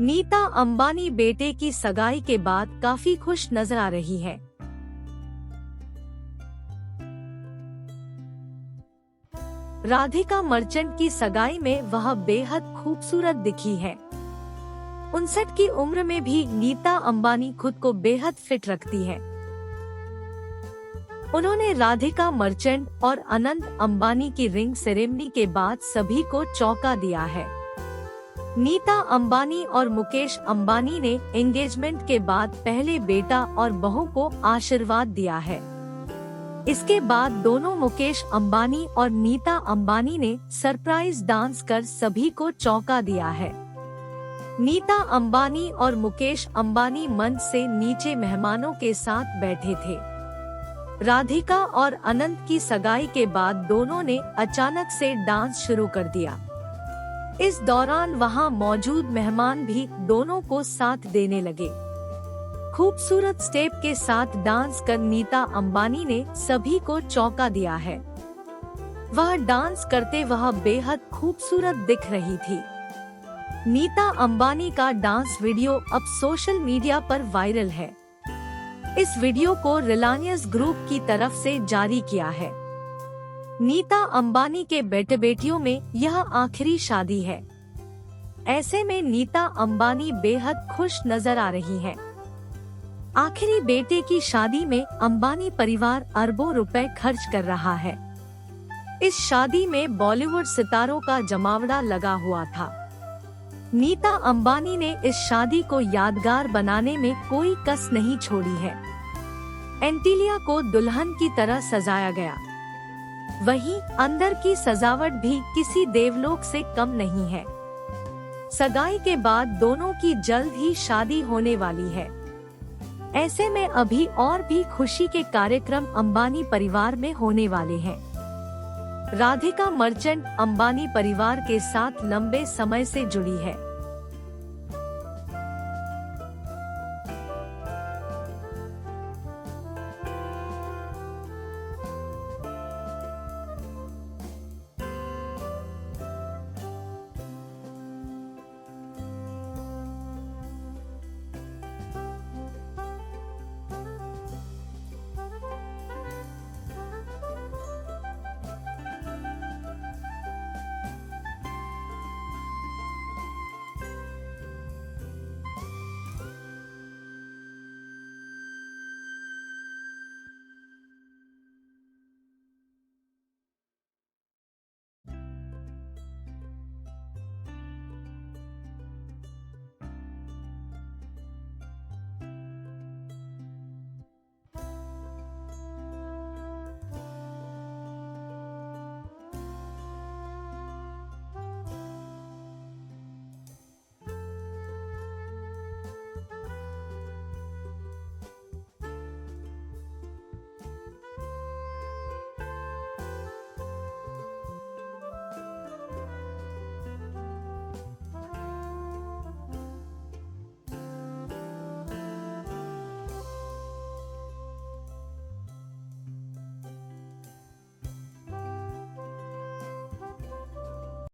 नीता अंबानी बेटे की सगाई के बाद काफी खुश नजर आ रही है। राधिका मर्चेंट की सगाई में वह बेहद खूबसूरत दिखी है। 59 की उम्र में भी नीता अंबानी खुद को बेहद फिट रखती है। उन्होंने राधिका मर्चेंट और अनंत अंबानी की रिंग सेरेमनी के बाद सभी को चौंका दिया है। नीता अंबानी और मुकेश अंबानी ने एंगेजमेंट के बाद पहले बेटा और बहू को आशीर्वाद दिया है। इसके बाद दोनों मुकेश अंबानी और नीता अंबानी ने सरप्राइज डांस कर सभी को चौंका दिया है। नीता अंबानी और मुकेश अंबानी मंच से नीचे मेहमानों के साथ बैठे थे। राधिका और अनंत की सगाई के बाद दोनों ने अचानक से डांस शुरू कर दिया। इस दौरान वहां मौजूद मेहमान भी दोनों को साथ देने लगे। खूबसूरत स्टेप के साथ डांस कर नीता अंबानी ने सभी को चौंका दिया है। वह डांस करते वह बेहद खूबसूरत दिख रही थी। नीता अंबानी का डांस वीडियो अब सोशल मीडिया पर वायरल है। इस वीडियो को रिलायंस ग्रुप की तरफ से जारी किया है। नीता अंबानी के बेटे बेटियों में यह आखिरी शादी है। ऐसे में नीता अंबानी बेहद खुश नजर आ रही है। आखिरी बेटे की शादी में अंबानी परिवार अरबों रुपए खर्च कर रहा है। इस शादी में बॉलीवुड सितारों का जमावड़ा लगा हुआ था। नीता अंबानी ने इस शादी को यादगार बनाने में कोई कस नहीं छोड़ी है। एंटीलिया को दुल्हन की तरह सजाया गया। वहीं अंदर की सजावट भी किसी देवलोक से कम नहीं है। सगाई के बाद दोनों की जल्द ही शादी होने वाली है। ऐसे में अभी और भी खुशी के कार्यक्रम अंबानी परिवार में होने वाले हैं। राधिका मर्चेंट अंबानी परिवार के साथ लंबे समय से जुड़ी है।